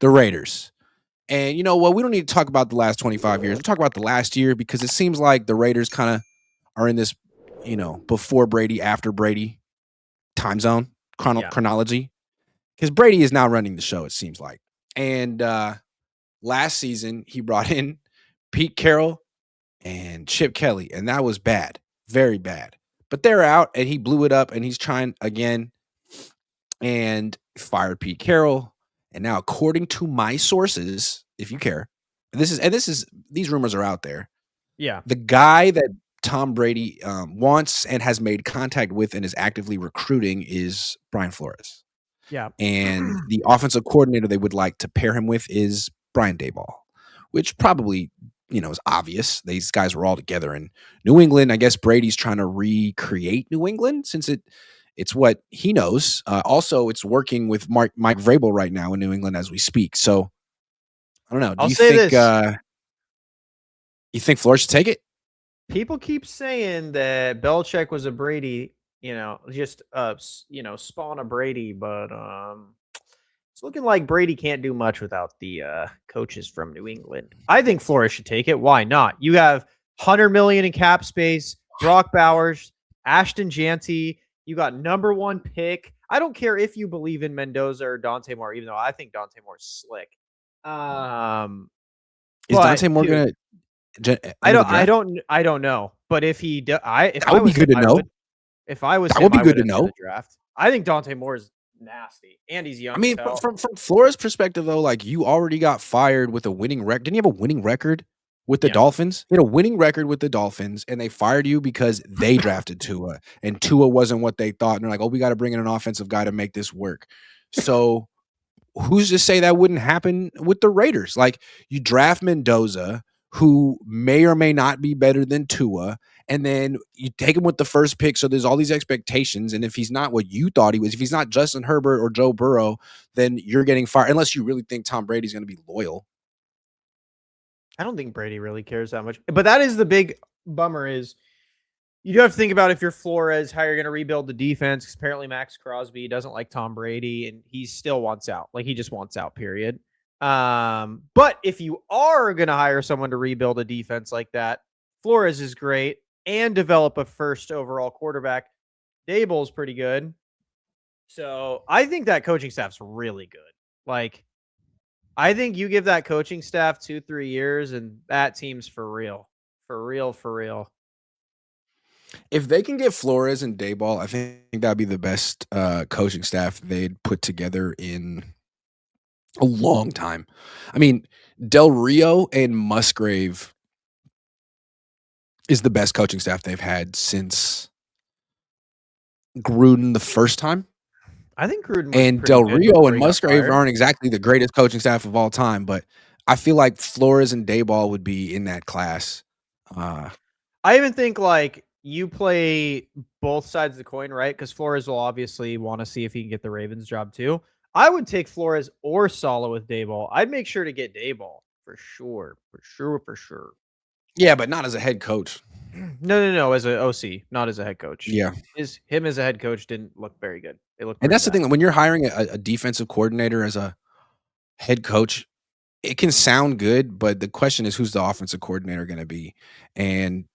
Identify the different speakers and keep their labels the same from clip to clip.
Speaker 1: the Raiders. And you know what? We don't need to talk about the last 25 years. We'll talk about the last year because it seems like the Raiders kind of are in this, before Brady, after Brady time zone chronology. Because Brady is now running the show, it seems like. And last season, he brought in Pete Carroll and Chip Kelly, and that was bad, very bad. But they're out, and he blew it up, and he's trying again and fired Pete Carroll. And now, according to my sources, if you care, these rumors are out there.
Speaker 2: Yeah.
Speaker 1: The guy that Tom Brady wants and has made contact with and is actively recruiting is Brian Flores.
Speaker 2: Yeah.
Speaker 1: And the offensive coordinator they would like to pair him with is Brian Daboll, which probably, is obvious. These guys were all together in New England. I guess Brady's trying to recreate New England since it's what he knows. Also, it's working with Mike Vrabel right now in New England as we speak. So, I don't know. Do you think Flores should take it?
Speaker 2: People keep saying that Belichick was a Brady, just spawn a Brady, but it's looking like Brady can't do much without the coaches from New England. I think Flores should take it. Why not? You have $100 million in cap space, Brock Bowers, Ashton Janty. You got number 1 pick. I don't care if you believe in Mendoza or Dante Moore, even though I think Dante Moore's slick.
Speaker 1: Is Dante Moore going to?
Speaker 2: I don't know. But if he, that
Speaker 1: would be good to know.
Speaker 2: If I was,
Speaker 1: that would be good to know.
Speaker 2: Draft. I think Dante Moore is nasty, and he's young.
Speaker 1: I mean, from Flores' perspective, though, like you already got fired with a winning record. Didn't you have a winning record with the Dolphins? You had a winning record with the Dolphins, and they fired you because they drafted Tua, and Tua wasn't what they thought. And they're like, "Oh, we got to bring in an offensive guy to make this work." So, who's to say that wouldn't happen with the Raiders? Like, you draft Mendoza, who may or may not be better than Tua, and then you take him with the first pick. So there's all these expectations. And if he's not what you thought he was, if he's not Justin Herbert or Joe Burrow, then you're getting fired, unless you really think Tom Brady's going to be loyal.
Speaker 2: I don't think Brady really cares that much. But that is the big bummer is you do have to think about if you're Flores, how you're going to rebuild the defense. Because apparently Max Crosby doesn't like Tom Brady, and he still wants out. Like, he just wants out, period. But if you are going to hire someone to rebuild a defense like that, Flores is great and develop a first overall quarterback. Daboll's pretty good. So I think that coaching staff's really good. Like, I think you give that coaching staff 2-3 years and that team's for real. For real.
Speaker 1: If they can get Flores and Daboll, I think that'd be the best coaching staff they'd put together in a long time. I mean, Del Rio and Musgrave is the best coaching staff they've had since Gruden the first time.
Speaker 2: I think Gruden
Speaker 1: and Del Rio and Musgrave aren't exactly the greatest coaching staff of all time, but I feel like Flores and Daboll would be in that class.
Speaker 2: I even think like you play both sides of the coin, right? Because Flores will obviously want to see if he can get the Ravens job too. I would take Flores or Saleh with Daboll. I'd make sure to get Daboll for sure.
Speaker 1: Yeah, but not as a head coach.
Speaker 2: No, as an OC, not as a head coach.
Speaker 1: Yeah,
Speaker 2: him as a head coach didn't look very good.
Speaker 1: And that's bad. The thing, when you're hiring a defensive coordinator as a head coach, it can sound good, but the question is, who's the offensive coordinator going to be? And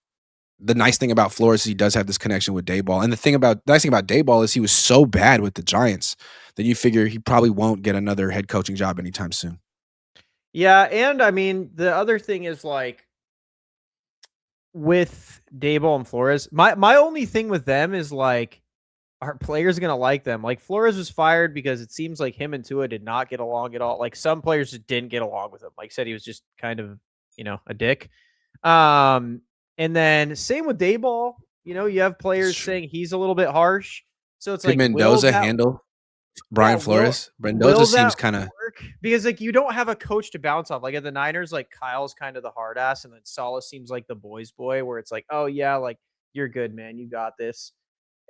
Speaker 1: the nice thing about Flores is he does have this connection with Daboll. And the nice thing about Daboll is he was so bad with the Giants that you figure he probably won't get another head coaching job anytime soon.
Speaker 2: Yeah, and I mean, the other thing is like with Daboll and Flores, my only thing with them is like, are players going to like them? Like Flores was fired because it seems like him and Tua did not get along at all. Like some players just didn't get along with him. Like said he was just kind of, a dick. And then same with Daboll, you have players saying he's a little bit harsh. So it's
Speaker 1: Could
Speaker 2: like
Speaker 1: Mendoza handle Brian Flores? Mendoza seems kind of
Speaker 2: because like you don't have a coach to bounce off. Like at the Niners, like Kyle's kind of the hard ass, and then Saleh seems like the boys' boy, where it's like, oh yeah, like you're good, man, you got this.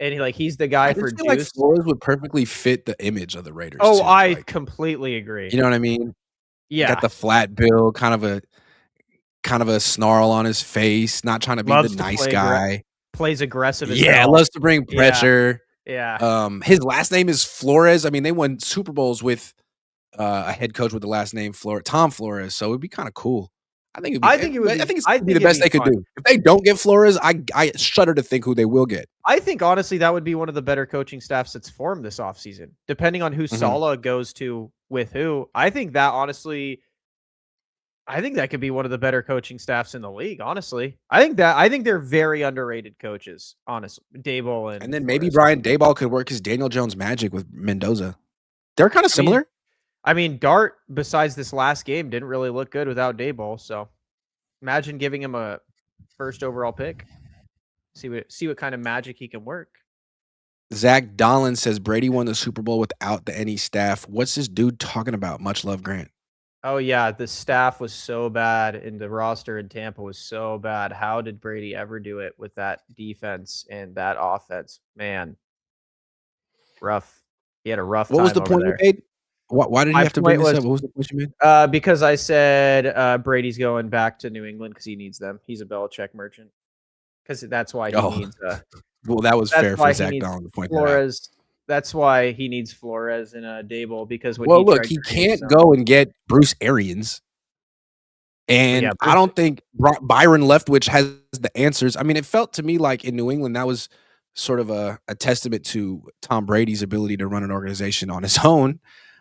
Speaker 2: And he's the guy for juice.
Speaker 1: Like Flores would perfectly fit the image of the Raiders.
Speaker 2: Oh, I completely agree.
Speaker 1: You know what I mean?
Speaker 2: Yeah.
Speaker 1: Got the flat bill, kind of a snarl on his face, not trying to be the nice guy.
Speaker 2: Plays aggressive as
Speaker 1: hell. Loves to bring pressure.
Speaker 2: Yeah.
Speaker 1: His last name is Flores. I mean, they won Super Bowls with a head coach with the last name Tom Flores. So it'd be kind of cool. I think
Speaker 2: I think it would be.
Speaker 1: I think it's
Speaker 2: I
Speaker 1: gonna be
Speaker 2: think
Speaker 1: the best
Speaker 2: it'd
Speaker 1: they
Speaker 2: be
Speaker 1: could
Speaker 2: fun.
Speaker 1: do. If they don't get Flores, I shudder to think who they will get.
Speaker 2: I think honestly that would be one of the better coaching staffs that's formed this offseason. Depending on who Saleh goes to with who, I think that honestly, I think that could be one of the better coaching staffs in the league. Honestly, I think they're very underrated coaches. Honestly, Daboll and
Speaker 1: then maybe
Speaker 2: Flores.
Speaker 1: Brian Daboll could work his Daniel Jones magic with Mendoza. They're kind of similar.
Speaker 2: I mean, Dart, besides this last game, didn't really look good without Daboll. So imagine giving him a first overall pick. See what kind of magic he can work.
Speaker 1: Zach Dolan says Brady won the Super Bowl without the any staff. What's this dude talking about? Much love, Grant.
Speaker 2: Oh yeah, the staff was so bad, and the roster in Tampa was so bad. How did Brady ever do it with that defense and that offense? Man, rough. He had a rough
Speaker 1: What
Speaker 2: time
Speaker 1: was the
Speaker 2: over
Speaker 1: point
Speaker 2: there.
Speaker 1: you made? Why did you have to bring this up? What was the point you made?
Speaker 2: Because I said Brady's going back to New England because he needs them. He's a Belichick merchant. Because that's why he needs.
Speaker 1: Well, that was fair for Zach Dolan to point
Speaker 2: Flores. That out. That's why he needs Flores and Daboll because when
Speaker 1: he can't go and get Bruce Arians. And I don't think Byron Leftwich has the answers. I mean, it felt to me like in New England, that was sort of a testament to Tom Brady's ability to run an organization on his own,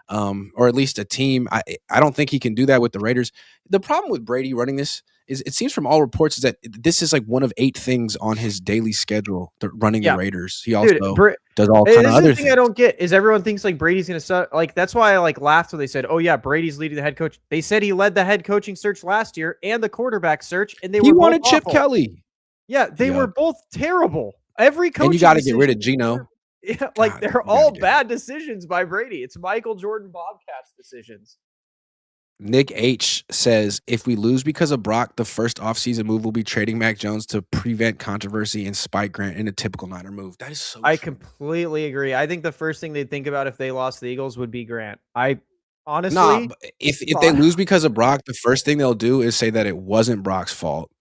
Speaker 1: or at least a team. I don't think he can do that with the Raiders. The problem with Brady running this is it seems from all reports is that this is like one of 8 things on his daily schedule, running the Raiders. He also does all kind of other things.
Speaker 2: I don't get is everyone thinks like Brady's going to start. Like, that's why I laughed when they said, oh yeah, Brady's leading the head coach. They said he led the head coaching search last year and the quarterback search. And
Speaker 1: he wanted Chip Kelly.
Speaker 2: Yeah, they were both terrible. Every coach.
Speaker 1: And you got to get rid of Geno.
Speaker 2: Yeah, like they're all bad decisions by Brady. It's Michael Jordan Bobcats decisions.
Speaker 1: Nick H says, if we lose because of Brock, the first offseason move will be trading Mac Jones to prevent controversy and spike Grant in a typical Niner move. That is so true.
Speaker 2: Completely agree. I think the first thing they'd think about if they lost the Eagles would be Grant. I honestly...
Speaker 1: if they lose because of Brock, the first thing they'll do is say that it wasn't Brock's fault.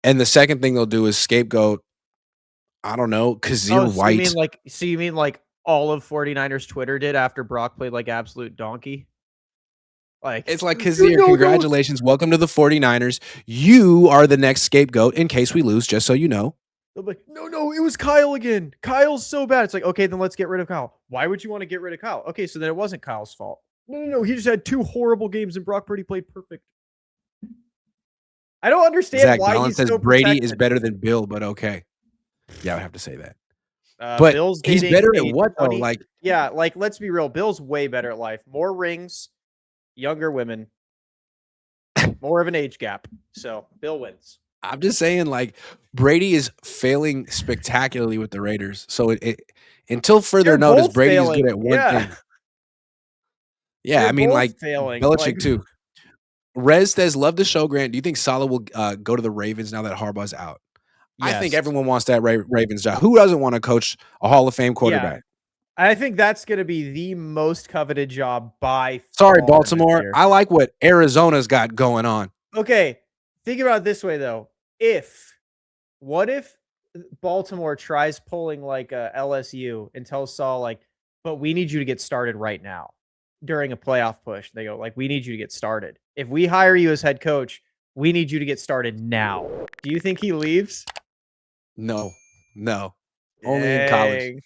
Speaker 1: And the second thing they'll do is scapegoat, I don't know, Kazir White.
Speaker 2: You mean like all of 49ers Twitter did after Brock played like absolute donkey?
Speaker 1: It's like, Kazir, congratulations. Welcome to the 49ers. You are the next scapegoat in case we lose, just so you know.
Speaker 2: I'm like, no, it was Kyle again. Kyle's so bad. It's like, okay, then let's get rid of Kyle. Why would you want to get rid of Kyle? Okay, so then it wasn't Kyle's fault. No. He just had 2 horrible games and Brock Purdy played perfect. I don't understand
Speaker 1: Zach
Speaker 2: why
Speaker 1: Allen
Speaker 2: he's
Speaker 1: says
Speaker 2: so
Speaker 1: Brady
Speaker 2: protected.
Speaker 1: is better than Bill, but okay. Yeah, I would have to say that.
Speaker 2: But
Speaker 1: he's better at what, though?
Speaker 2: Let's be real. Bill's way better at life. More rings, younger women, more of an age gap. So Bill wins.
Speaker 1: I'm just saying, Brady is failing spectacularly with the Raiders. So until further notice, Brady is good at one thing. Yeah, I mean,
Speaker 2: failing.
Speaker 1: Belichick too. Rez says, love the show, Grant. Do you think Saleh will go to the Ravens now that Harbaugh's out? Yes. I think everyone wants that Ravens job. Who doesn't want to coach a Hall of Fame quarterback?
Speaker 2: Yeah. I think that's going to be the most coveted job by
Speaker 1: far. Sorry, Baltimore. I like what Arizona's got going on.
Speaker 2: Okay. Think about it this way, though. What if Baltimore tries pulling like a LSU and tells Saul, but we need you to get started right now during a playoff push? They go, we need you to get started. If we hire you as head coach, we need you to get started now. Do you think he leaves?
Speaker 1: No. Only in college.